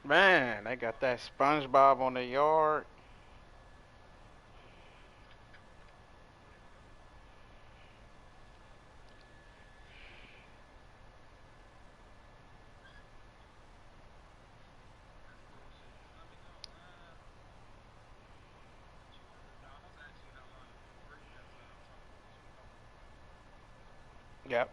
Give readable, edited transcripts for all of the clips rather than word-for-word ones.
Man, they got that SpongeBob on the yard. Yep.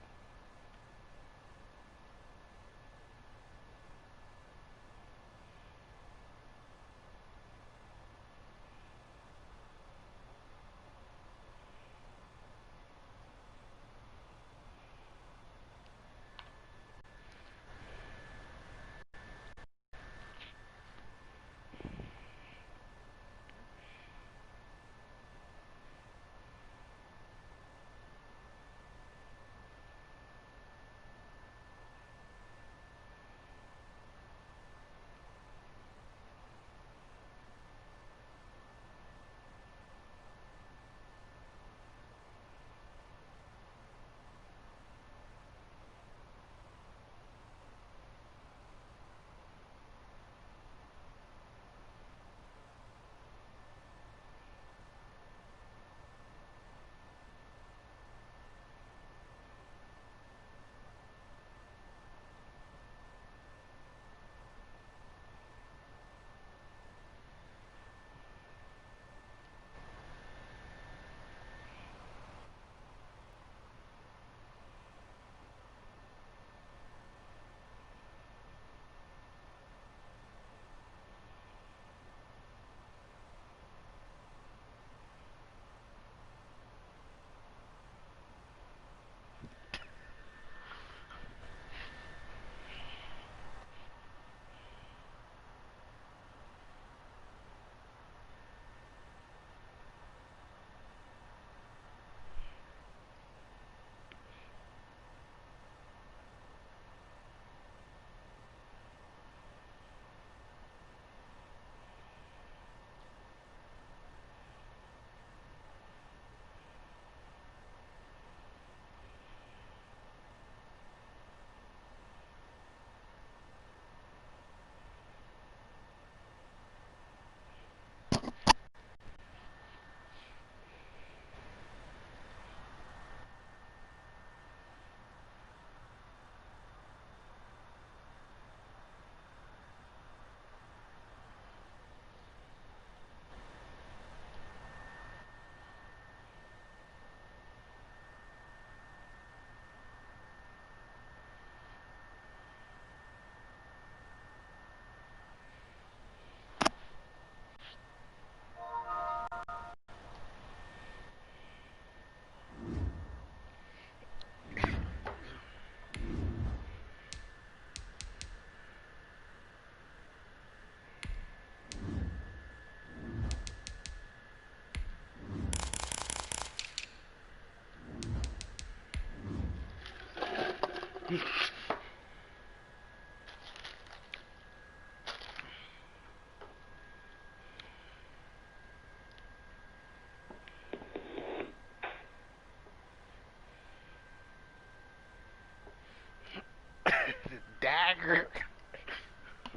Dagger.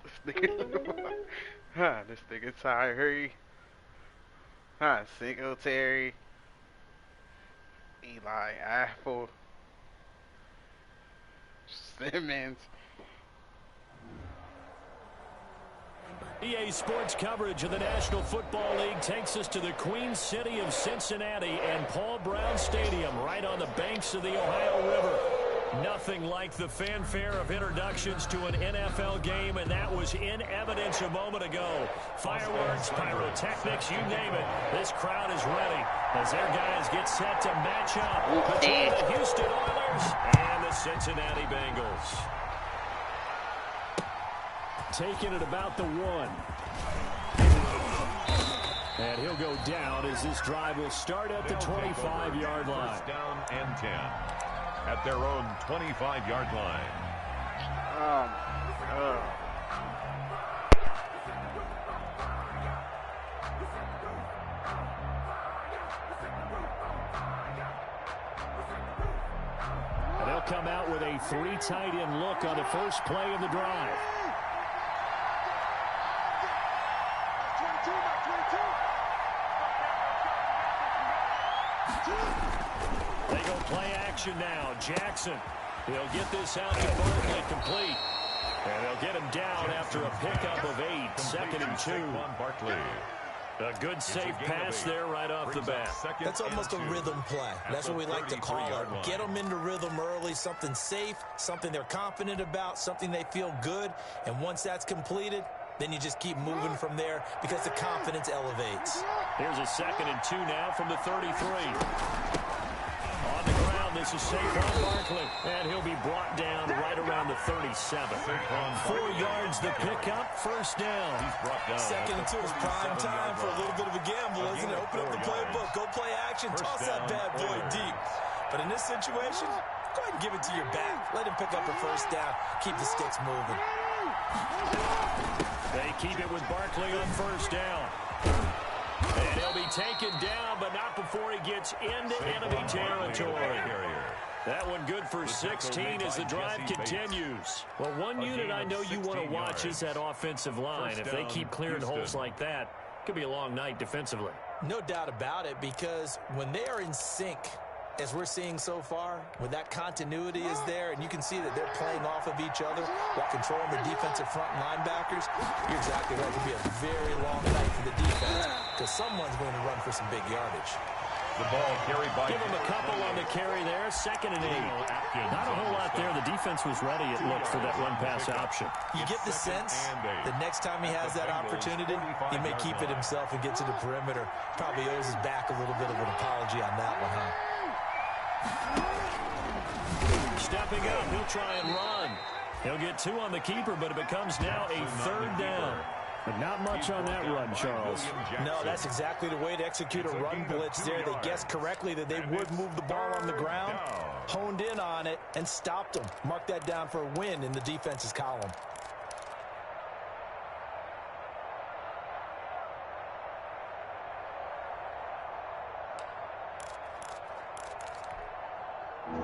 This nigga. Huh, this nigga Tyree. Huh, Singletary. Eli Apple. Simmons. EA Sports coverage of the National Football League takes us to the Queen City of Cincinnati and Paul Brown Stadium right on the banks of the Ohio River. Nothing like the fanfare of introductions to an NFL game, and that was in evidence a moment ago. Fireworks, pyrotechnics, you name it. This crowd is ready as their guys get set to match up between the Houston Oilers and the Cincinnati Bengals. Taking it about the 1. And he'll go down as this drive will start at the 25-yard line. First down and 10 at their own 25-yard line. And they'll come out with a 3 tight end look on the first play of the drive. action now. Jackson. He'll get this out to Barkley complete. And they'll get him down after a pickup of 8. 2nd and 2. Barkley. A good safe pass there right off the bat. That's almost a rhythm play. That's what we like to call it. Get them into rhythm early, something safe, something they're confident about, something they feel good. And once that's completed, then you just keep moving from there because the confidence elevates. Here's a 2nd and 2 now from the 33. On the ground, this is Saquon Barkley. And he'll be brought down right around the 37. 4 yards the pickup, first down. 2nd and 2 is prime time for a little bit of a gamble, isn't it? Open up the playbook, go play action, toss that bad boy deep. But in this situation, go ahead and give it to your back. Let him pick up a first down. Keep the sticks moving. They keep it with Barkley on first down. And he'll be taken down, but not before he gets into enemy territory. That one good for 16 as the drive continues. Well, one unit I know you want to watch is that offensive line. If they keep clearing holes like that, it could be a long night defensively. No doubt about it, because when they are in sync, as we're seeing so far, when that continuity is there and you can see that they're playing off of each other while controlling the defensive front linebackers, you're exactly right. It could be a very long night for the defense because someone's going to run for some big yardage. The ball carried by. Give him a couple on the carry there. 2nd and 8. Not a whole lot there. The defense was ready, it looked, for that run-pass option. You get the sense the next time he has that opportunity, he may keep it himself and get to the perimeter. Probably owes his back a little bit of an apology on that one, huh? Stepping up, he'll try and run. He'll get 2 on the keeper, but it becomes now a 3rd down. But not much on that run, Charles. No, that's exactly the way to execute a run blitz there. They guessed correctly that they would move the ball on the ground, honed in on it, and stopped them. Mark that down for a win in the defense's column.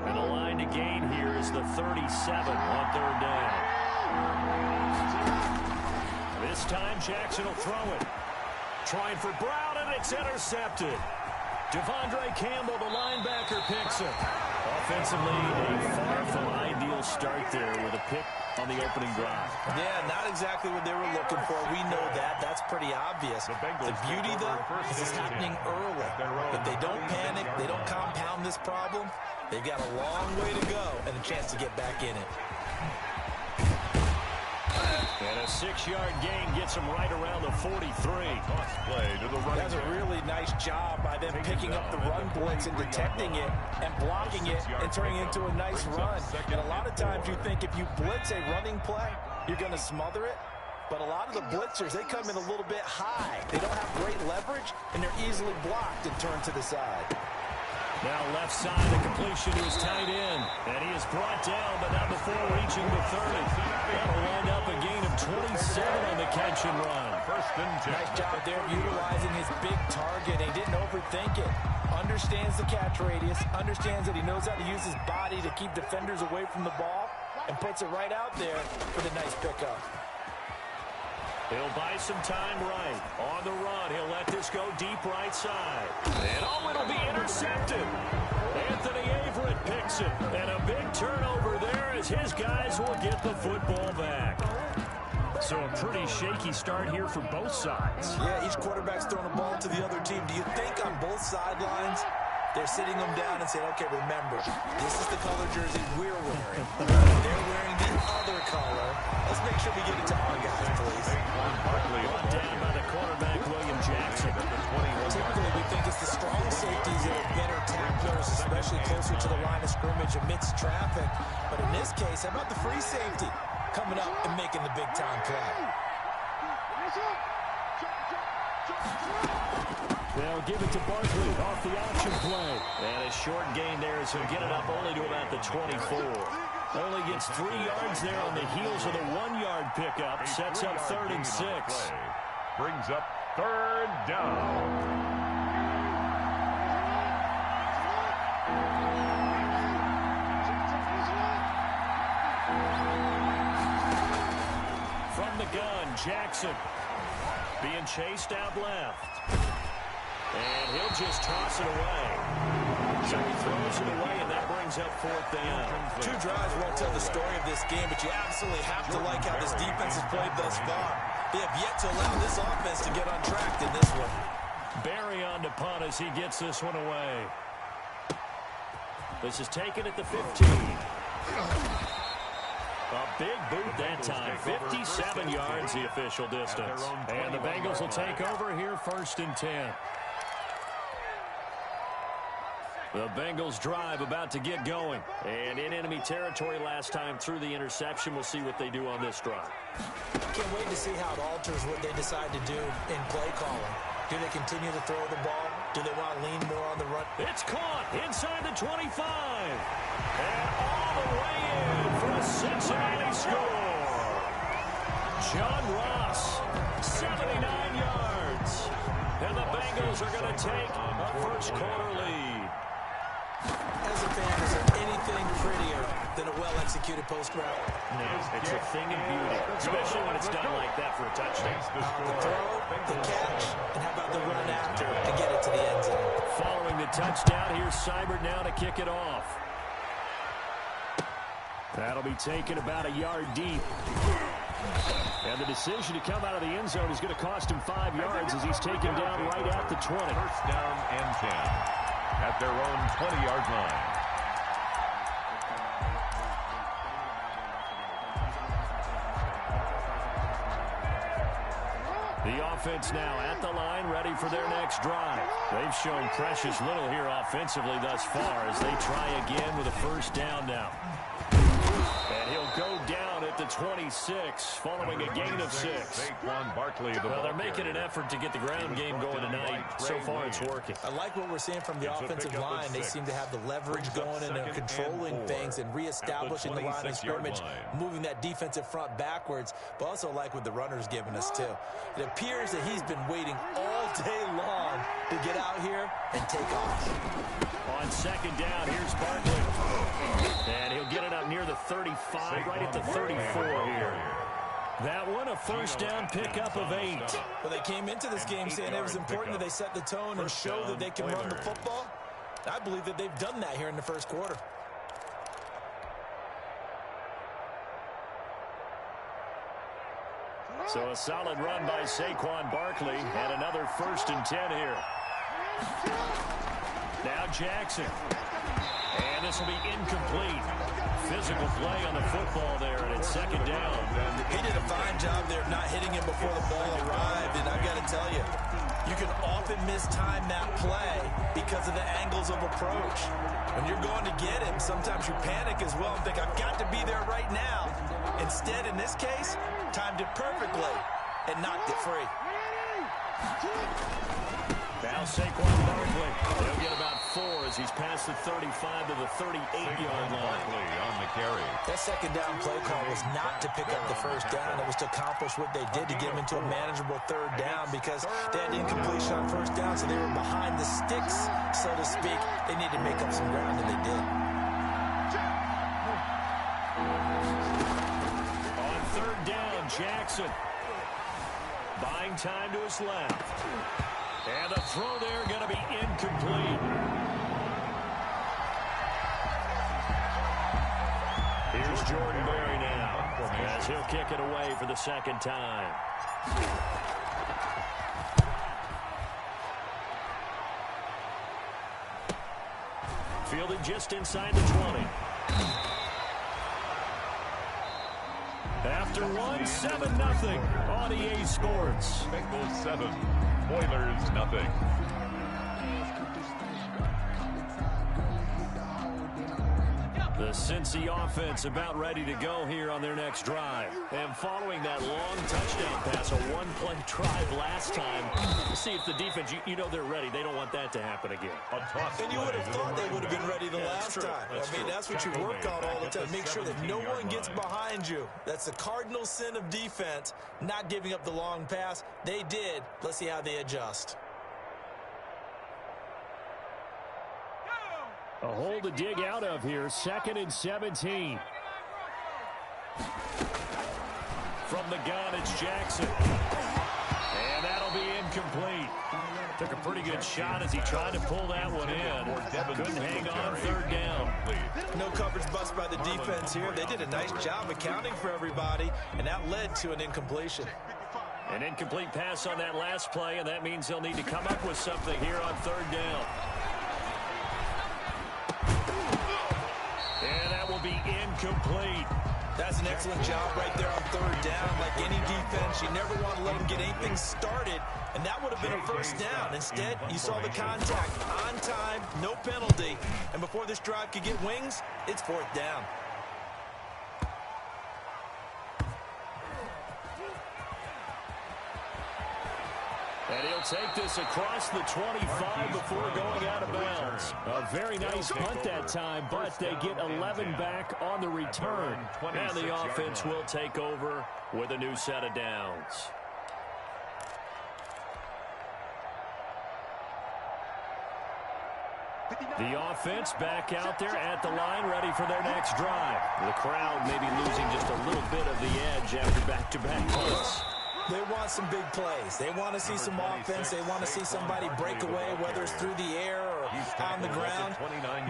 And the line to gain here is the 37 on 3rd down. This time, Jackson will throw it. Trying for Brown, and it's intercepted. Devondre Campbell, the linebacker, picks it. Offensively, a far from ideal start there with a pick on the opening drive. Yeah, not exactly what they were looking for. We know that. That's pretty obvious. The beauty, though, is it's happening early. If they don't panic, they don't compound this problem, they've got a long way to go and a chance to get back in it. And a 6-yard gain gets him right around the 43. That's a really nice job by them picking up the run blitz and detecting it and blocking it and turning it into a nice run. And a lot of times you think if you blitz a running play, you're going to smother it. But a lot of the blitzers, they come in a little bit high. They don't have great leverage, and they're easily blocked and turned to the side. Now left side, the completion to his tight end. And he is brought down, but not before reaching the 30. That'll wind up a gain of 27 on the catch and run. Nice job there of utilizing his big target. He didn't overthink it. Understands the catch radius. Understands that he knows how to use his body to keep defenders away from the ball. And puts it right out there for the nice pickup. He'll buy some time right. On the run, he'll let this go deep right side. And oh, it'll be intercepted. Anthony Averett picks it. And a big turnover there as his guys will get the football back. So a pretty shaky start here for both sides. Yeah, each quarterback's throwing a ball to the other team. Do you think on both sidelines they're sitting them down and saying, okay, remember, this is the color jersey we're wearing. They're wearing the other color. Let's make sure we get it to our guys, please. Brought down by the quarterback, William Jackson. Typically, we think it's the strong safeties that are better tacklers, especially closer to the line of scrimmage amidst traffic. But in this case, how about the free safety coming up and making the big-time play? They'll give it to Barkley off the option play. And a short gain there as he'll get it up only to about the 24. Only gets 3 yards there on the heels of the 1-yard pickup. Sets up 3rd and 6. Brings up 3rd down. From the gun, Jackson being chased out left. And he'll just toss it away. So he throws it away, and that brings brings up fourth down. Two drives won't tell the story of this game, but you absolutely have to like how this defense has played thus far. They have yet to allow this offense to get on track in this one. Barry on to punt as he gets this one away. This is taken at the 15. A big boot that time. 57 yards the official distance. And the Bengals will take over here first and 10. The Bengals drive about to get going. And in enemy territory last time through the interception. We'll see what they do on this drive. Can't wait to see how it alters what they decide to do in play calling. Do they continue to throw the ball? Do they want to lean more on the run? It's caught inside the 25. And all the way in for a Cincinnati score. John Ross, 79 yards. And the Bengals are going to take a first quarter lead. As a fan, is there anything prettier than a well-executed post route? No, it's a thing of beauty, especially when it's done like that for a touchdown. The throw, the catch, and how about the run after to get it to the end zone? Following the touchdown, here's Seibert now to kick it off. That'll be taken about a yard deep. And the decision to come out of the end zone is going to cost him 5 yards as he's taken down right at the 20. First down and 10 at their own 20-yard line. The offense now at the line, ready for their next drive. They've shown precious little here offensively thus far as they try again with a first down now. And he'll go down at the 26 following a gain of 6. Well, they're making an effort to get the ground game going tonight. So far, it's working. I like what we're seeing from the offensive line. They seem to have the leverage going, and they're controlling things and reestablishing the line of scrimmage, moving that defensive front backwards, but also like what the runner's giving us, too. It appears that he's been waiting all day long to get out here and take off. On second down, here's Barkley. And he'll get it up near the 35, right at the 34 here. That one, a first down pickup of 8. Well, they came into this game saying it was important that they set the tone and show that they can run the football. I believe that they've done that here in the first quarter. So a solid run by Saquon Barkley, and another first and 10 here. Now Jackson. And this will be incomplete. Physical play on the football there, and it's second down. He did a fine job there of not hitting him before the ball arrived, and I've got to tell you, you can often mistime that play because of the angles of approach. When you're going to get him, sometimes you panic as well and think, I've got to be there right now. Instead, in this case, timed it perfectly and knocked it free. Now Saquon Barkley. He'll get about 4 as he's past the 35 to the 38-yard line. On the carry. That second down play call was not to pick up the first down. It was to accomplish what they did to get them into a manageable third down because they had incompletion on first down, so they were behind the sticks, so to speak. They needed to make up some ground, and they did. On third down, Jackson. Buying time to his left. And the throw there going to be incomplete. Here's Jordan Berry now as he'll kick it away for the second time. Fielded just inside the 20. After one, 7-0 on EA Sports. Bengals 7, Oilers nothing. The Cincy offense about ready to go here on their next drive. And following that long touchdown pass, a one-play drive last time, we'll see if the defense, you know they're ready. They don't want that to happen again. And you would have thought they would have been ready the last time. I mean, that's what you work on all the time. Make sure that no one gets behind you. That's the cardinal sin of defense, not giving up the long pass. They did. Let's see how they adjust. A hole to dig out of here. 2nd and 17. From the gun, it's Jackson. And that'll be incomplete. Took a pretty good shot as he tried to pull that one in. Couldn't hang on third down. No coverage bust by the defense here. They did a nice job accounting for everybody, and that led to an incompletion. An incomplete pass on that last play, and that means they'll need to come up with something here on third down. And that will be incomplete. That's an excellent job right there on third down. Like any defense, you never want to let them get anything started, and that would have been a first down. Instead, you saw the contact on time, no penalty, and before this drive could get wings, it's fourth down. And he'll take this across the 25 before going out of bounds. A very nice punt that time, but they get 11 back on the return. And the offense will take over with a new set of downs. The offense back out there at the line, ready for their next drive. The crowd may be losing just a little bit of the edge after back-to-back punts. They want some big plays. They want to see some offense. They want to see somebody break away, whether it's through the air or on the ground.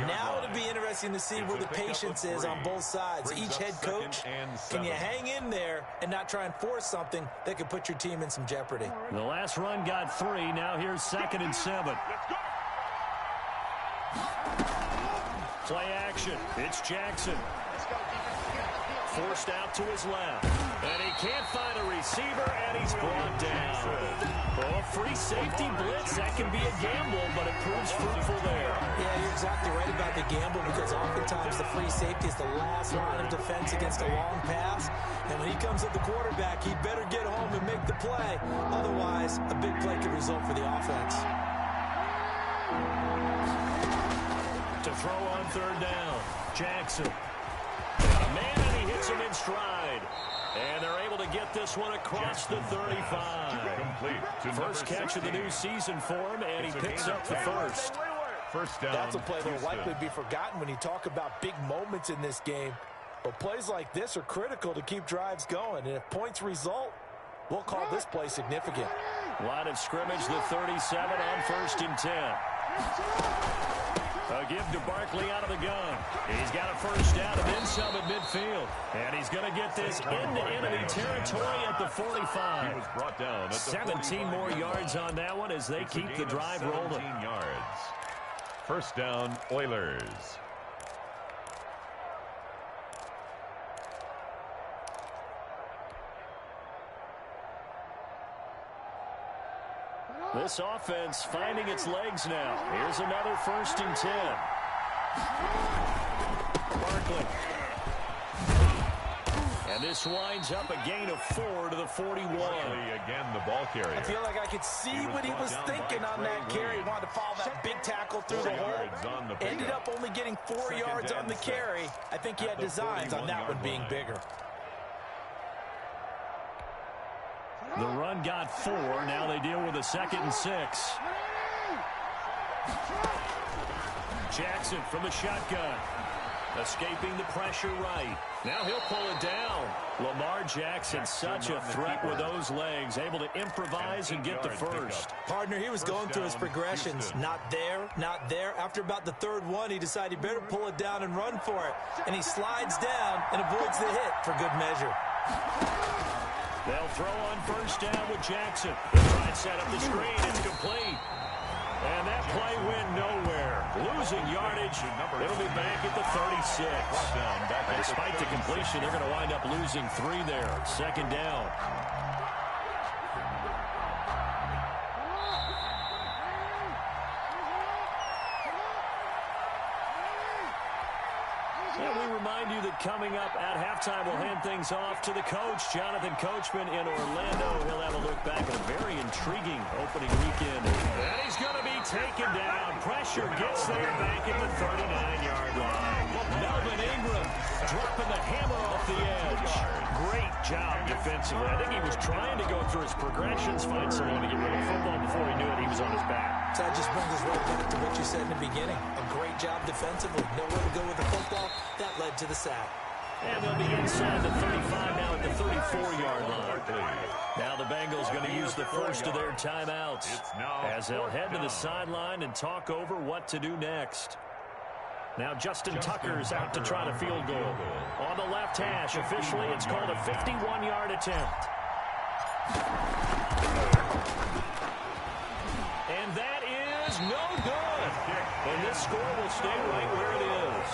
Now it'll be interesting to see where the patience is on both sides. Each head coach, can you hang in there and not try and force something that could put your team in some jeopardy? The last run got 3. Now here's 2nd and 7. Play action. It's Jackson. Forced out to his left. And he can't find a receiver, and he's brought down. Oh, free safety blitz. That can be a gamble, but it proves fruitful there. Yeah, you're exactly right about the gamble, because oftentimes the free safety is the last line of defense against a long pass. And when he comes at the quarterback, he better get home and make the play. Otherwise, a big play could result for the offense. To throw on third down, Jackson. A man, and he hits him in stride. And they're able to get this one across the 35. First catch of the new season for him, and he picks up the first. First down. That's a play that will likely be forgotten when you talk about big moments in this game. But plays like this are critical to keep drives going. And if points result, we'll call this play significant. Line of scrimmage, the 37 on 1st and 10. A give to Barkley out of the gun. He's got a first down and then some at midfield. And he's going to get this into enemy territory at the 45. He was brought down at the 17 more yards on that one as they keep the drive rolling. Yards. First down, Oilers. This offense finding its legs now. Here's another 1st and 10. Barkley. And this winds up a gain of 4 to the 41. Again, the ball carrier. I feel like I could see what he was thinking on that carry. He wanted to follow that big tackle through the hole. Ended up only getting 4 yards on the carry. I think he had designs on that one being bigger. The run got 4. Now they deal with a 2nd and 6. Jackson from the shotgun. Escaping the pressure right. Now he'll pull it down. Lamar Jackson, such a threat with those legs. Able to improvise and get the first. Partner, he was going through his progressions. Not there, not there. After about the 3rd one, he decided he better pull it down and run for it. And he slides down and avoids the hit for good measure. They'll throw on first down with Jackson. They'll try and set up the screen. It's complete. And that play went nowhere. Losing yardage. It'll be back at the 36. And despite the completion, they're going to wind up losing 3 there. 2nd down. Remind you that coming up at halftime, we'll hand things off to the coach, Jonathan Coachman in Orlando. He'll have a look back at a very intriguing opening weekend. And he's going to be taken down. Pressure gets there back at the 39-yard line. Melvin Ingram dropping the hammer off the edge. Great job defensively. I think he was trying to go through his progressions, find someone to get rid of football. Before he knew it, he was on his back. So that just brings us right back to what you said in the beginning. A great job defensively. Nowhere to go with the football. That led to the sack. And they'll be inside the 35 now at the 34-yard line. Now the the Bengals going to use the first of their timeouts as they'll head to the sideline and talk over what to do next. Now Justin Tucker's out to try the field goal. On the left hash, officially it's called a 51-yard attempt. And that is no good. And this score will stay right where it is.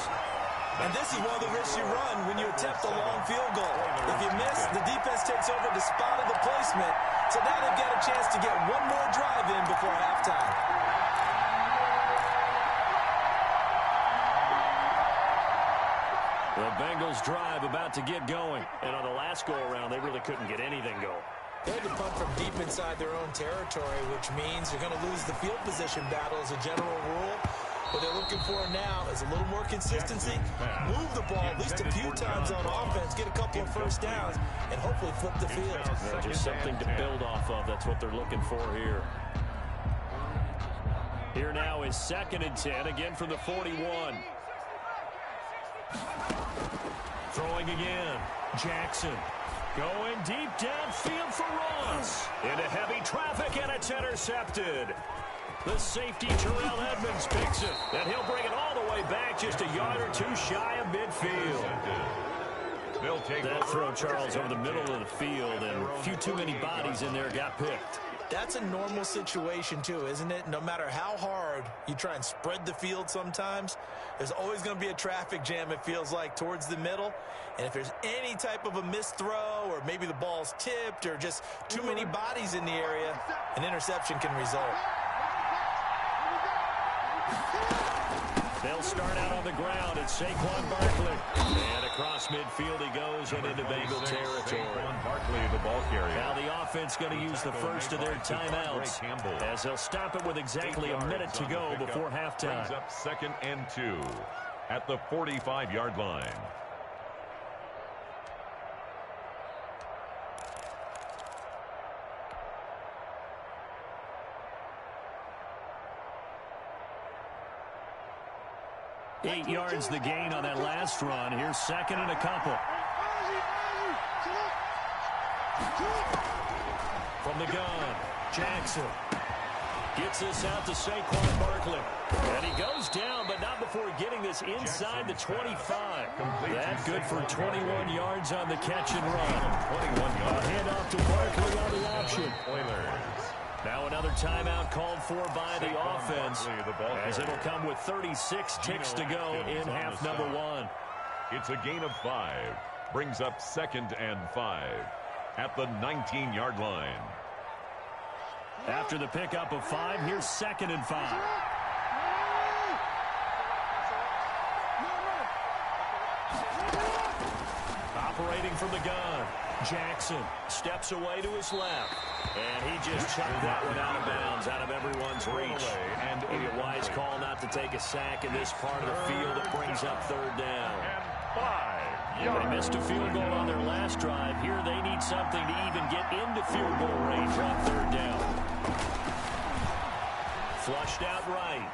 And this is one of the risks you run when you attempt a long field goal. If you miss, the defense takes over the spot of the placement. So now they've got a chance to get one more drive in before halftime. The Bengals drive about to get going. And on the last go-around, they really couldn't get anything going. They had to punt from deep inside their own territory, which means you're going to lose the field position battle as a general rule. What they're looking for now is a little more consistency, move the ball at least a few times on offense, get a couple of first downs, and hopefully flip the field. Just something to build off of. That's what they're looking for here. Here now is 2nd and 10, again from the 41. Throwing again. Jackson going deep downfield for Ross. Into heavy traffic, and it's intercepted. The safety, Terrell Edmonds, picks it. And he'll bring it all the way back just a yard or two shy of midfield. That throw, Charles, over the middle of the field, and a few too many bodies in there got picked. That's a normal situation, too, isn't it? No matter how hard you try and spread the field sometimes, there's always going to be a traffic jam, it feels like, towards the middle. And if there's any type of a missed throw, or maybe the ball's tipped, or just too many bodies in the area, an interception can result. They'll start out on the ground. It's Saquon Barkley. And across midfield he goes and into Bengal territory. Barkley, the ball carrier. Now the offense going to use the first of their timeouts as they'll stop it with exactly a minute to go before halftime. Brings up 2nd and 2 at the 45-yard line. Eight yards the gain on that last run. Here's 2nd and a couple. From the gun, Jackson gets this out to Saquon Barkley. And he goes down, but not before getting this inside the 25. That good for 21 yards on the catch and run. A handoff to Barkley on the option. Now another timeout called for by the offense, as it'll come with 36 ticks to go in half number 1. It's a gain of 5. Brings up 2nd and 5 at the 19-yard line. After the pickup of 5, here's 2nd and 5. Operating from the gun, Jackson steps away to his left. And he just chucked that one out of bounds, out of everyone's reach. And maybe a wise call not to take a sack in this part of the field. It brings up 3rd down. But he missed a field goal on their last drive. Here they need something to even get into field goal range on 3rd down. Flushed out right.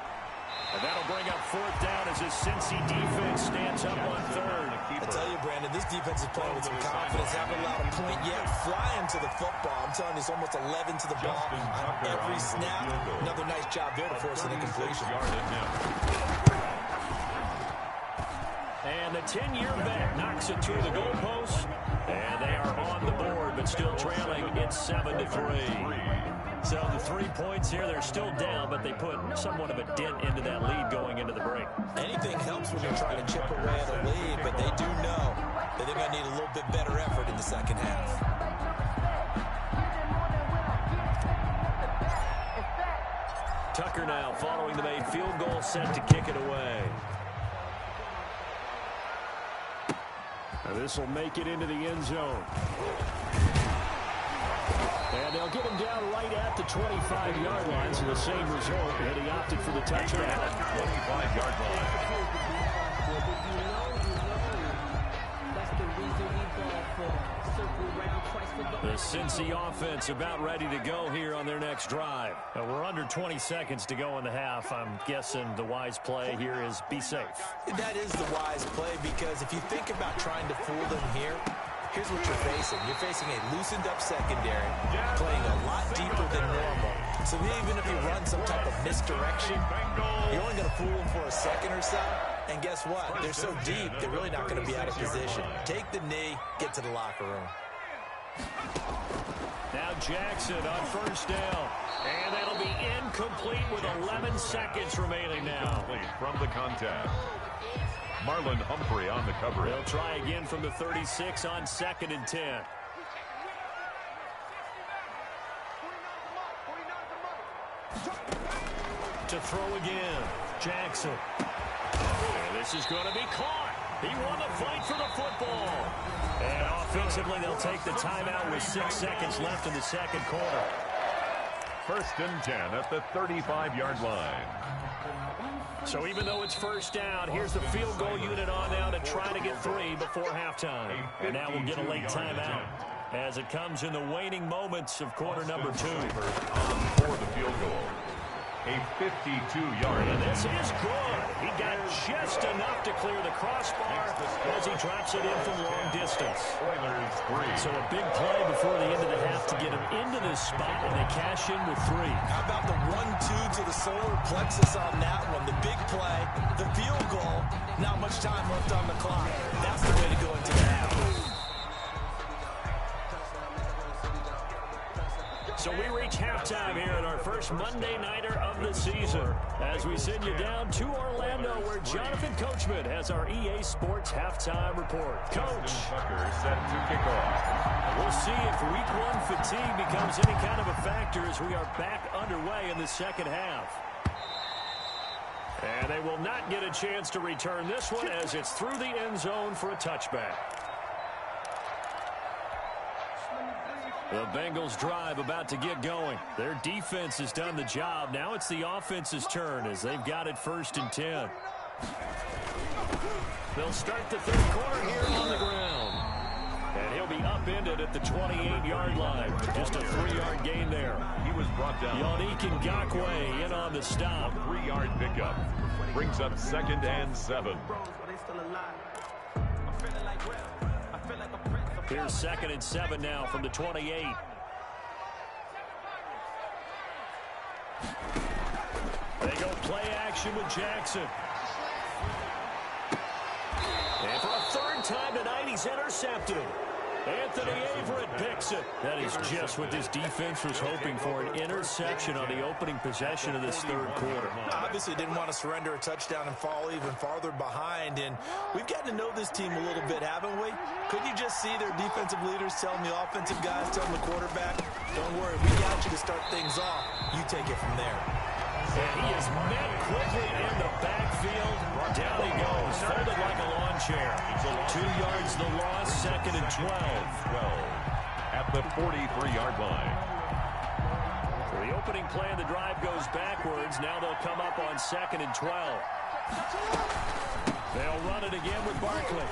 And that'll bring up 4th down as his Cincy defense stands up on 3rd. I tell you, Brandon, this defense is playing with some confidence. Haven't allowed a point yet. Flying to the football. I'm telling you, it's almost 11 to the ball on every snap. Another nice job there to force an incompletion. And the 10-year vet knocks it through the goalpost. And they are on the board, but still trailing. It's 7-3. So the 3 points here, they're still down, but they put somewhat of a dent into that lead going into the break. Anything helps when you're trying to chip away at a lead, but they do know that they're going to need a little bit better effort in the second half. Tucker now following the made field goal, set to kick it away. This will make it into the end zone. And they'll get him down right at the 25-yard line, so the same result, and he opted for the touchdown. 25-yard line. The Cincy offense about ready to go here on their next drive. We're under 20 seconds to go in the half. I'm guessing the wise play here is be safe. That is the wise play, because if you think about trying to fool them here, Here's what you're facing. You're facing a loosened-up secondary, playing a lot deeper than normal. So even if you run some type of misdirection, you're only going to fool them for a second or so. And guess what? They're so deep, they're really not going to be out of position. Take the knee, get to the locker room. Now Jackson on first down. And that'll be incomplete with 11 seconds remaining now. From the contact. Marlon Humphrey on the coverage. They'll try again from the 36 on 2nd and 10. To throw again. Jackson. And this is going to be caught. He won the fight for the football. And offensively, they'll take the timeout with 6 seconds left in the second quarter. 1st and 10 at the 35-yard line. So even though it's first down, here's the field goal unit on now to try to get 3 before halftime. And now we'll get a late timeout as it comes in the waning moments of quarter number 2. For the field goal. A 52-yard. And this is good. He got just enough to clear the crossbar as he drops it in from long distance. So a big play before the end of the half to get him into this spot, and they cash in with 3. How about the 1-2 to the solar plexus on that one? The big play, the field goal, not much time left on the clock. That's the way to go into the half. So we reach halftime here at our first Monday Nighter of the season as we send you down to Orlando where Jonathan Coachman has our EA Sports Halftime Report. Coach. Set to kick off. We'll see if week 1 fatigue becomes any kind of a factor as we are back underway in the second half. And they will not get a chance to return this one as it's through the end zone for a touchback. The Bengals drive about to get going. Their defense has done the job. Now it's the offense's turn as they've got it 1st and 10. They'll start the third quarter here on the ground. And he'll be upended at the 28-yard line. Just a 3-yard gain there. He was brought down. Yannick Ngakoue in on the stop. 3-yard pickup. Brings up 2nd and 7. Here's 2nd and 7 now from the 28. They go play action with Jackson. And for a 3rd time tonight, he's intercepted. Anthony Averett picks it. That is just what this defense was hoping for, an interception on the opening possession of this 3rd quarter. Obviously didn't want to surrender a touchdown and fall even farther behind, and we've gotten to know this team a little bit, haven't we? Couldn't you just see their defensive leaders telling the offensive guys, telling the quarterback, don't worry, we got you to start things off. You take it from there. And he is met quickly in the backfield. Down he goes, folded like a lawn chair. 2 yards the loss, 2nd and 12. At the 43-yard line. So the opening play of the drive goes backwards. Now they'll come up on 2nd and 12. They'll run it again with Barkley.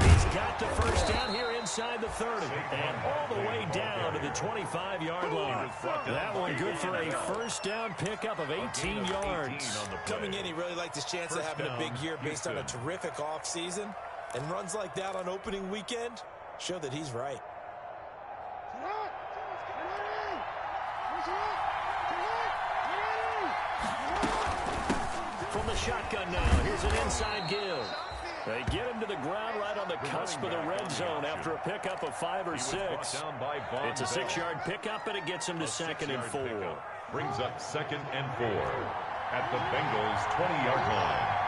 He's got the first down here inside the 30. And all the way down to the 25-yard line. That one good for a first down pickup of 18 yards. Coming in, he really liked his chance of having a big year based on a terrific offseason. And runs like that on opening weekend show that he's right. From the shotgun now, here's an inside give. They get him to the ground right on the cusp of the red zone after a pickup of 5 or 6. It's a 6-yard pickup, and it gets him to 2nd and 4. Brings up 2nd and 4 at the Bengals' 20-yard line.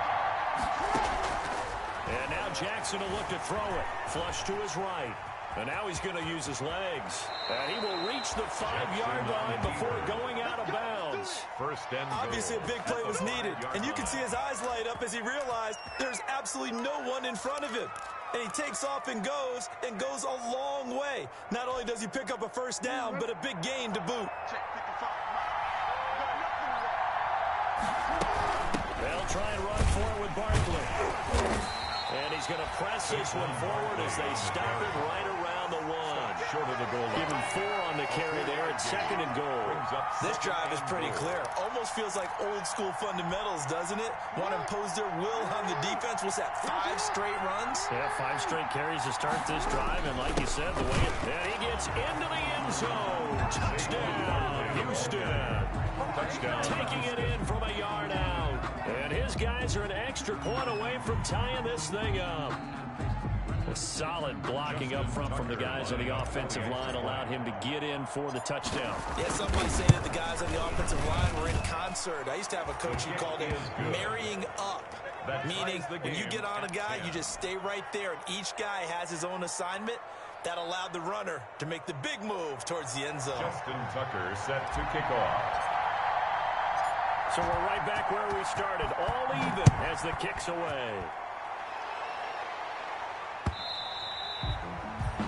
And now Jackson will look to throw it. Flush to his right. And now he's going to use his legs. And he will reach the 5-yard line before going out of bounds. Obviously, a big play was needed. And you can see his eyes light up as he realized there's absolutely no one in front of him. And he takes off and goes a long way. Not only does he pick up a first down, but a big gain to boot. They'll try and run for it with Barkley. And he's going to press this one forward as they stop it right around the 1. Short of to the goal line. Give him 4 on the carry there at 2nd and goal. This drive is pretty clear. Almost feels like old school fundamentals, doesn't it? Want to impose their will on the defense. What's that, 5 straight runs? Yeah, 5 straight carries to start this drive, and like you said, the way he gets into the end zone. Touchdown, Houston. Touchdown. Taking it in from a yard out. And his guys are an extra point away from tying this thing up. A solid blocking up front from the guys on the offensive line allowed him to get in for the touchdown. Yeah, some might say that the guys on the offensive line were in concert. I used to have a coach who called it marrying up, meaning when you get on a guy, you just stay right there, and each guy has his own assignment. That allowed the runner to make the big move towards the end zone. Justin Tucker set to kick off. So we're right back where we started, all even as the kick's away.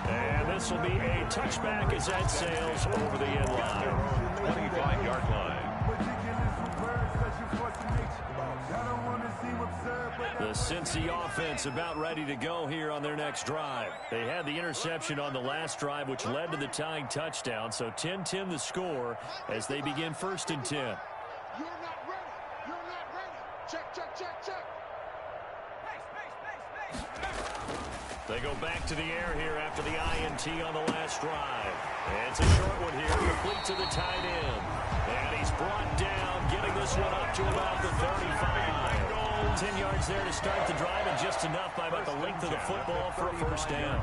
And this will be a touchback as that sails over the end line. 25-yard line. The Cincy offense about ready to go here on their next drive. They had the interception on the last drive, which led to the tying touchdown. So 10-10 the score as they begin 1st and 10. You're not ready. You're not ready. Check, check, check, check. They go back to the air here after the INT on the last drive. And it's a short one here, complete to the tight end. And he's brought down, getting this one up to about the 35. 10 yards there to start the drive, and just enough by about the length of the football for a 1st down.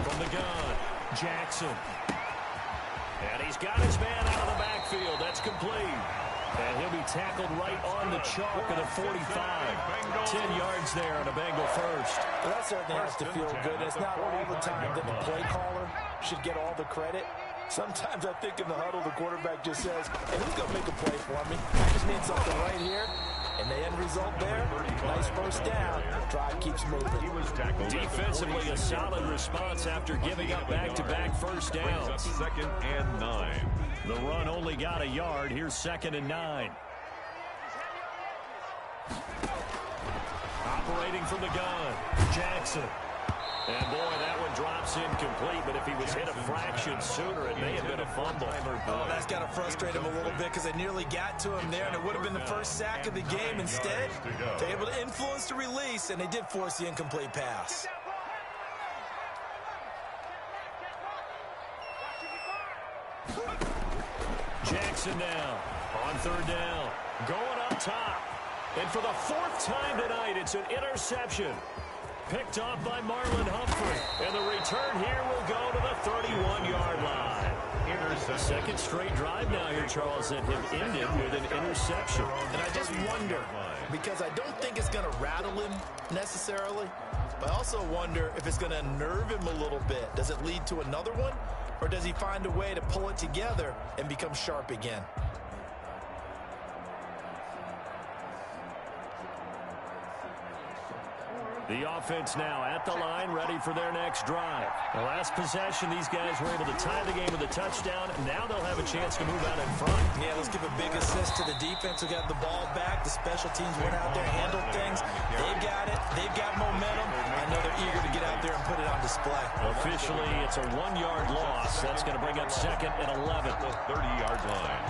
From the gun, Jackson. And he's got his man out of the backfield. That's complete. And he'll be tackled right on the chalk of the 45. 10 yards there on a Bengal first. Well, that certainly has to feel good. It's not all the time that the play caller should get all the credit. Sometimes I think in the huddle, the quarterback just says, hey, who's going to make a play for me? I just need something right here. And the end result there, nice 1st down. Drive keeps moving. Defensively, a solid response after giving up back-to-back 1st downs. 2nd and 9. The run only got a yard. Here's 2nd and 9. Operating from the gun, Jackson. And boy, that one drops incomplete, but if he was hit a fraction sooner, it may have been a fumble. Oh, that's got to frustrate him a little bit because they nearly got to him there, and it would have been the first sack of the game. Instead, they're able to influence the release, and they did force the incomplete pass. Jackson now on 3rd down, going up top. And for the 4th time tonight, it's an interception. Picked off by Marlon Humphrey. And the return here will go to the 31-yard line. Second straight drive now here, Charles, that have ended with an interception. And I just wonder, because I don't think it's going to rattle him necessarily, but I also wonder if it's going to unnerve him a little bit. Does it lead to another one? Or does he find a way to pull it together and become sharp again? The offense now at the line, ready for their next drive. The last possession, these guys were able to tie the game with a touchdown. Now they'll have a chance to move out in front. Yeah, let's give a big assist to the defense who got the ball back. The special teams went out there, handled things. They've got it. They've got momentum. I know they're eager to get out there and put it on display. Officially, it's a 1-yard loss. That's going to bring up 2nd and 11. The 30-yard line.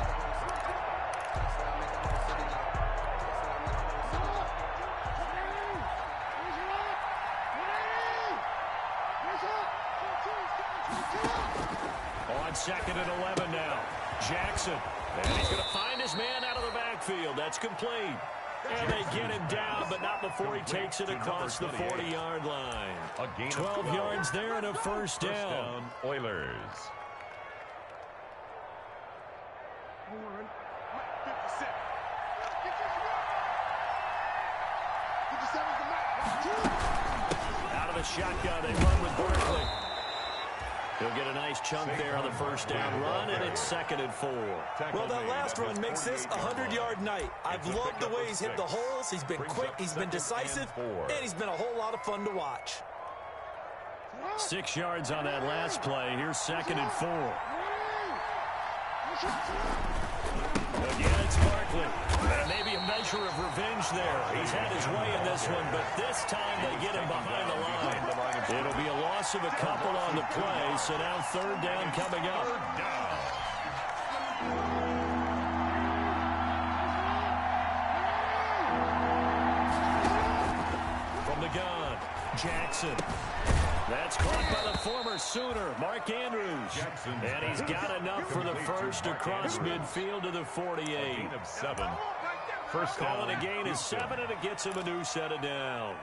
On 2nd and 11 now. Jackson. And he's going to find his man out of the backfield. That's complete. And they get him down, but not before he takes it across the 40-yard line. 12 yards there and a 1st down. Oilers. Out of the shotgun, they run with Barkley. He'll get a nice chunk there on the 1st down run, and it's 2nd and 4. Well, that last run makes this a 100-yard night. I've loved the way he's hit the holes. He's been quick, he's been decisive, and he's been a whole lot of fun to watch. 6 yards on that last play. Here's 2nd and 4. Again, it's Barkley. And maybe a measure pressure of revenge there. He's had his way in this one, but this time they get him behind the line. It'll be a loss of a couple on the play, so now third down coming up. From the gun, Jackson. That's caught by the former Sooner, Mark Andrews. And he's got enough for the first across midfield to the 48. First call it a gain of 7, and it gets him a new set of downs.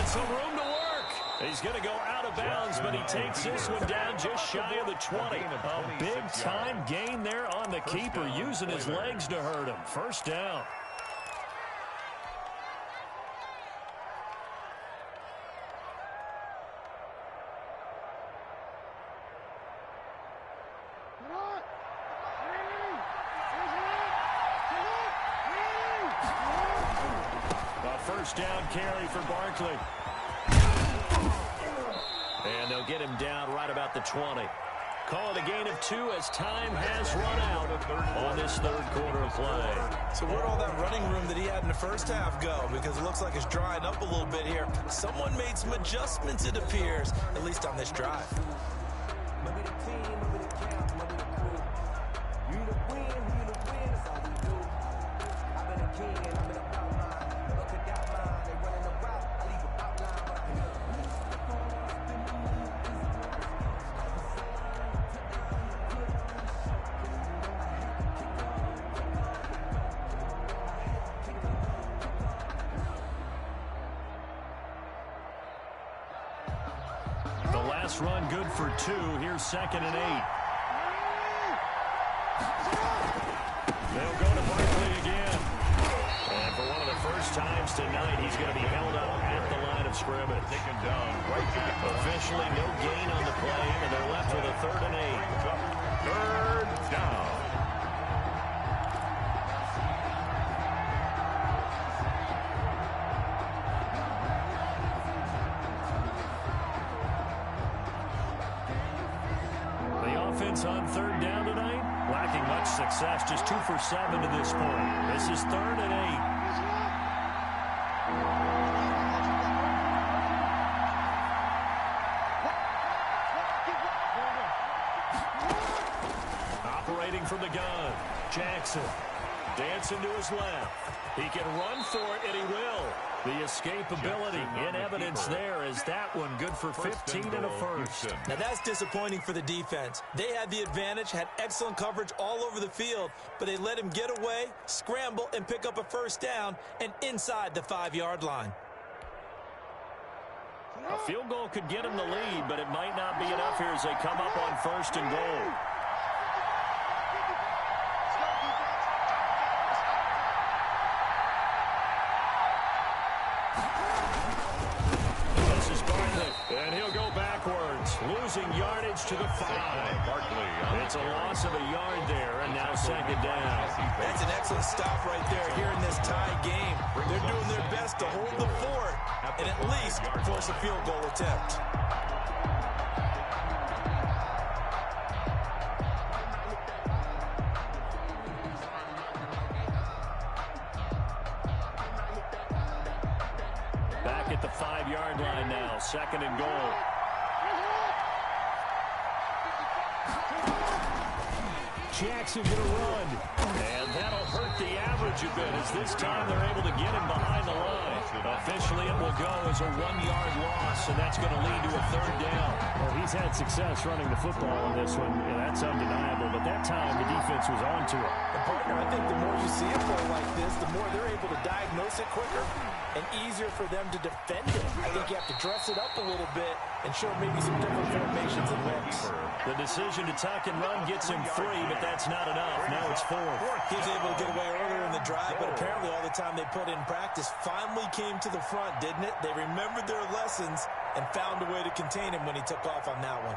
Some room to work. He's going to go out of bounds, but he takes this one down just shy of the 20. A big-time gain there on the keeper, using his legs to hurt him. First down. First down carry for Barkley. And they'll get him down right about the 20. Call it a gain of 2 as time has run out on this third quarter of play. So where'd all that running room that he had in the first half go? Because it looks like it's drying up a little bit here. Someone made some adjustments, it appears, at least on this drive. Run good for 2. Here's 2nd and 8. They'll go to Barkley again. And for one of the first times tonight, he's going to be held up at the line of scrimmage. Taken down right back. Officially no gain on the play, and they're left with a 3rd and 8. 3rd down. On 3rd down tonight, lacking much success, just 2 for 7 to this point. This is 3rd and 8. Operating from the gun, Jackson dancing to his left. He can run for it, and he will. The escapability in evidence there is that one good for 15 and a first. Now that's disappointing for the defense. They had the advantage, had excellent coverage all over the field, but they let him get away, scramble, and pick up a first down and inside the 5-yard line. A field goal could get him the lead, but it might not be enough here as they come up on 1st and goal. And he'll go backwards, losing yardage to the 5. It's a loss of a yard there, and now 2nd down. That's an excellent stop right there here in this tie game. They're doing their best to hold the fort and at least force a field goal attempt. Back at the 5-yard line now, 2nd and goal. Jackson going to run, and that'll hurt the average a bit as this time they're able to get him behind the line. Officially, it will go as a 1-yard loss, and that's going to lead to a 3rd down. Well, he's had success running the football in this one. Yeah, that's undeniable, but that time the defense was on to it. And partner, I think the more you see a play like this, the more they're able to diagnose it quicker and easier for them to defend it. I think you have to dress it up a little bit and show maybe some different formations and looks. The decision to tuck and run gets him 3, but that's not enough. Now it's 4. He was able to get away earlier in the drive, but apparently all the time they put in practice finally came to the front, didn't it? They remembered their lessons and found a way to contain him when he took off on that one.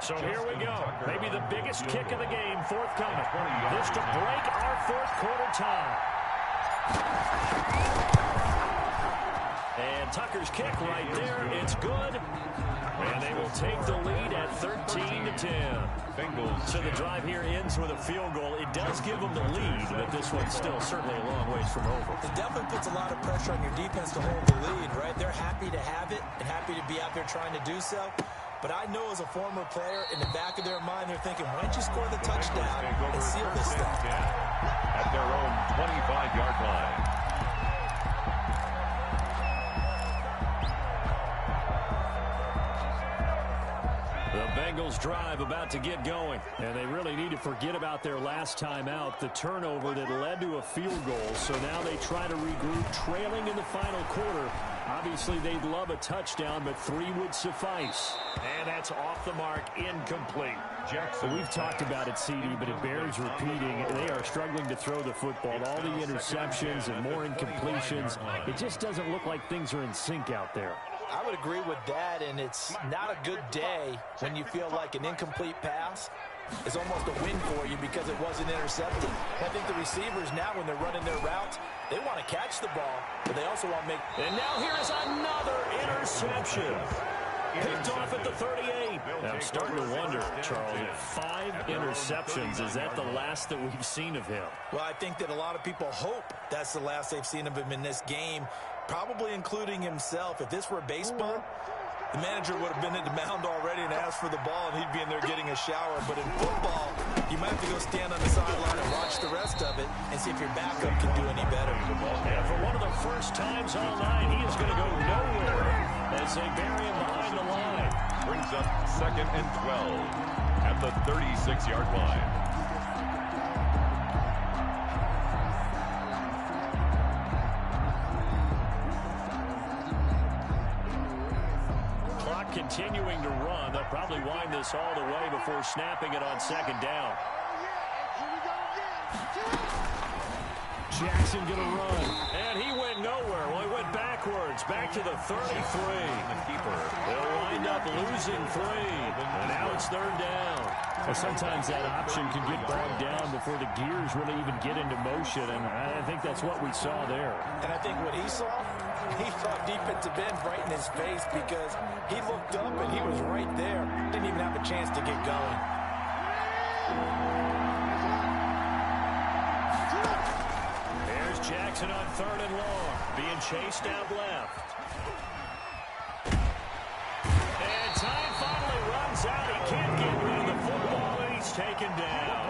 So here we go. Maybe the biggest kick of the game forthcoming. This to break our fourth quarter tie. And Tucker's kick right there. It's good. And they will take the lead at 13-10. Bengals. So the drive here ends with a field goal. It does give them the lead, but this one's still certainly a long ways from over. It definitely puts a lot of pressure on your defense to hold the lead, right? They're happy to have it and happy to be out there trying to do so. But I know as a former player, in the back of their mind, they're thinking, why don't you score the touchdown and seal this thing? At their own 25-yard line. The Bengals drive about to get going, and they really need to forget about their last time out, the turnover that led to a field goal. So now they try to regroup, trailing in the final quarter. Obviously, they'd love a touchdown, but 3 would suffice. And that's off the mark, incomplete. Jackson. We've talked about it, CD, but it bears repeating. They are struggling to throw the football. All the interceptions and more incompletions. It just doesn't look like things are in sync out there. I would agree with that, and it's not a good day when you feel like an incomplete pass is almost a win for you because it wasn't intercepted. I think the receivers now, when they're running their routes, they want to catch the ball, but they also want to make... And now here's another interception. Picked off at the 38. I'm starting to wonder, Charles, 5 interceptions. Is that the last that we've seen of him? Well, I think that a lot of people hope that's the last they've seen of him in this game, probably including himself. If this were baseball, the manager would have been at the mound already and asked for the ball, and he'd be in there getting a shower. But in football, you might have to go stand on the sideline and watch the rest of it and see if your backup can do any better. And for one of the first times all night, he is going to go nowhere as they bury him behind the line. Brings up 2nd and 12 at the 36-yard line. Continuing to run. They'll probably wind this all the way before snapping it on 2nd down. Jackson going to run. And he went nowhere. Well, he went backwards. Back to the 33. The keeper. They'll wind up losing 3. And now it's 3rd down. Well, sometimes that option can get bogged down before the gears really even get into motion. And I think that's what we saw there. And I think what he saw defensive end right in his face because he looked up and he was right there. Didn't even have a chance to get going. There's Jackson on 3rd and long, being chased out left. And time finally runs out. He can't get rid of the football, and he's taken down.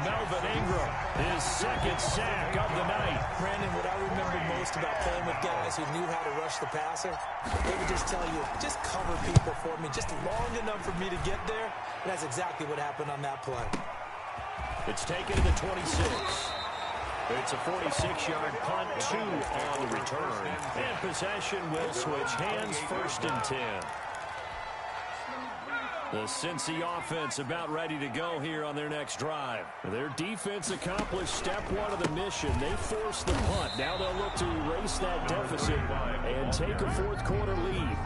Melvin Ingram, his 2nd sack of the night. Brandon, what I remember most about playing with guys who knew how to rush the passer, they would just tell you, just cover people for me, just long enough for me to get there. And that's exactly what happened on that play. It's taken to the 26. It's a 46-yard punt, 2 on the return. And possession will switch hands, 1st and 10. The Cincy offense about ready to go here on their next drive. Their defense accomplished step 1 of the mission. They forced the punt. Now they'll look to erase that deficit and take a 4th quarter lead.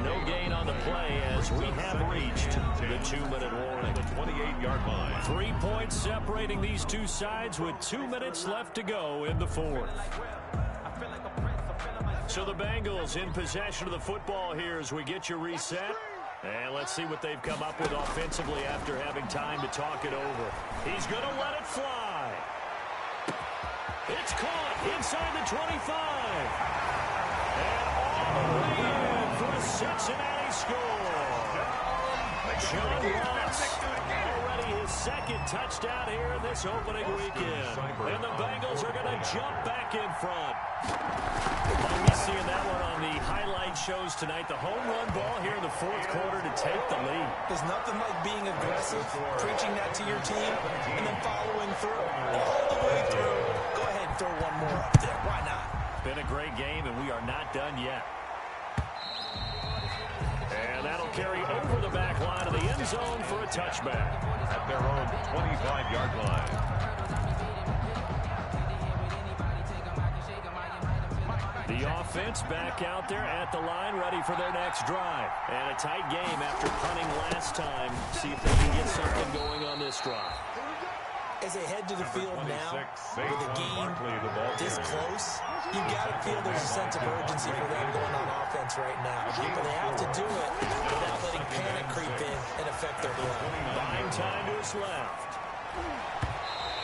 No gain on the play as we have reached the 2-minute warning. The 28-yard line. 3 points separating these two sides with 2 minutes left to go in the 4th. So the Bengals in possession of the football here as we get you reset. And let's see what they've come up with offensively after having time to talk it over. He's going to let it fly. It's caught inside the 25. And all the way in for a Cincinnati score. John Ross, already his 2nd touchdown here in this opening weekend. And the Bengals are going to jump back in front. We'll be seeing that one on the highlight shows tonight. The home run ball here in the 4th quarter to take the lead. There's nothing like being aggressive, preaching that to your team, and then following through. All the way through. Go ahead and throw one more up there. Why not? Been a great game, and we are not done yet. And that'll carry over the back line of the end zone for a touchback. At their own 25-yard line. The offense back out there at the line, ready for their next drive. And a tight game after punting last time. See if they can get something going on this drive. As they head to the field now, with the game this close, you've got to feel there's a sense of urgency for them going on offense right now. But they have to do it without letting panic creep in and affect their play. Buying time to his left.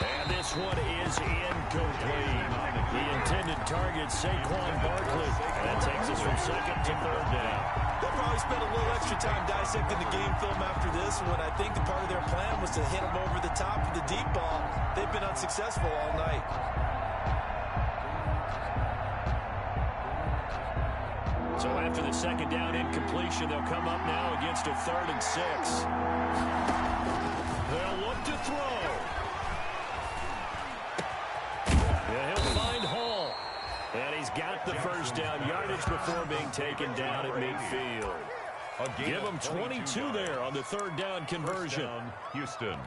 And this one is incomplete. The intended target, Saquon Barkley. That takes us from second to third down. They'll probably spend a little extra time dissecting the game film after this when I think the part of their plan was to hit them over the top with the deep ball. They've been unsuccessful all night. So after the second down incompletion, they'll come up now against a 3rd and 6. They'll look to throw. Yeah, he'll find Hall. And he's got the first down yardage before being taken down at midfield. Give him 22 there on the 3rd down conversion. Houston.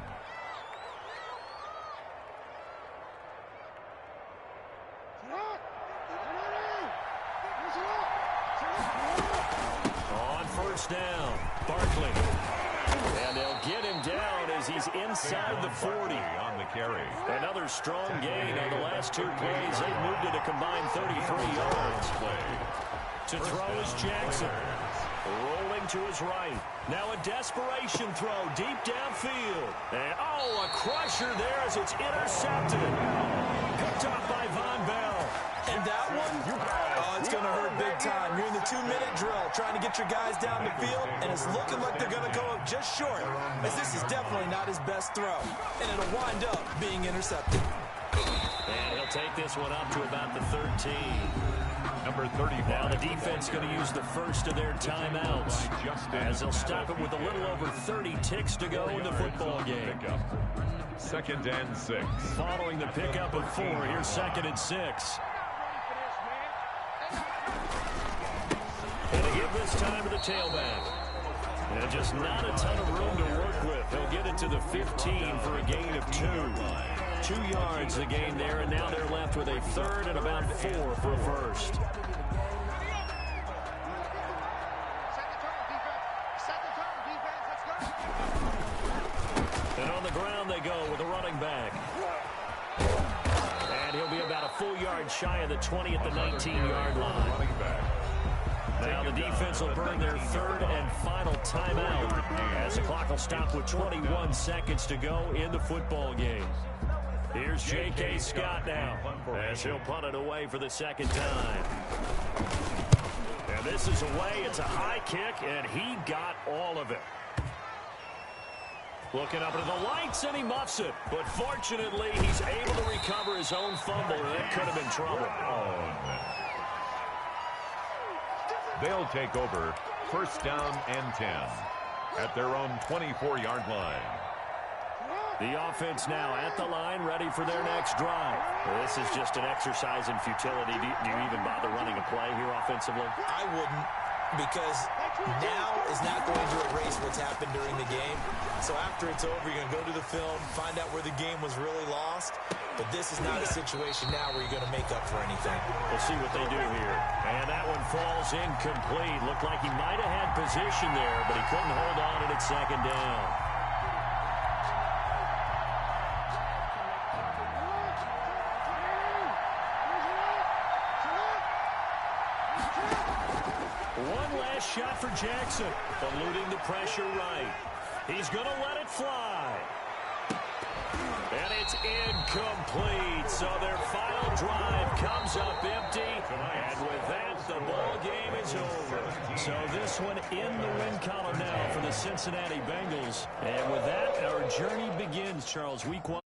On first down, Barkley. And they'll get him down as he's inside the 40. On the carry. Another strong gain on the last 2 plays. They've moved it a combined 33 yards. To throw is Jackson. Rolling to his right. Now a desperation throw deep downfield. And, a crusher there as it's intercepted. Cooked off by Von Bell. And that one, it's going to hurt big time. You're in the 2-minute drill trying to get your guys down the field, and it's looking like they're going to go up just short, as this is definitely not his best throw. And it'll wind up being intercepted. And he'll take this one up to about the 13. Number 35. Now the defense going to use the first of their timeouts as they'll stop it with a little over 30 ticks to go in the football game. 2nd and 6. Following the pickup of 4, here's 2nd and 6. And to give this time to the tailback. And just not a ton of room to work with. He'll get it to the 15 for a gain of 2. 2 yards the gain there, and now they're left with a 3rd and about 4 for a first. And on the ground they go with a running back. And he'll be about a full yard shy of the 20 at the 19-yard line. Now the defense will burn their 3rd and final timeout as the clock will stop with 21 seconds to go in the football game. Here's J.K. Scott now as he'll punt it away for the 2nd time. And this is away. It's a high kick, and he got all of it. Looking up into the lights, and he muffs it. But fortunately, he's able to recover his own fumble, and it could have been trouble. They'll take over 1st down and 10 at their own 24-yard line. The offense now at the line, ready for their next drive. Well, this is just an exercise in futility. Do you even bother running a play here offensively? I wouldn't, because now is not going to erase what's happened during the game. So after it's over, you're going to go to the film, find out where the game was really lost. But this is not a situation now where you're going to make up for anything. We'll see what they do here. And that one falls incomplete. Looked like he might have had position there, but he couldn't hold on and it's 2nd down. One last shot for Jackson, eluding the pressure right. He's going to let it fly. And it's incomplete. So their final drive comes up empty. And with that, the ball game is over. So this one in the win column now for the Cincinnati Bengals. And with that, our journey begins, Charles. Week 1.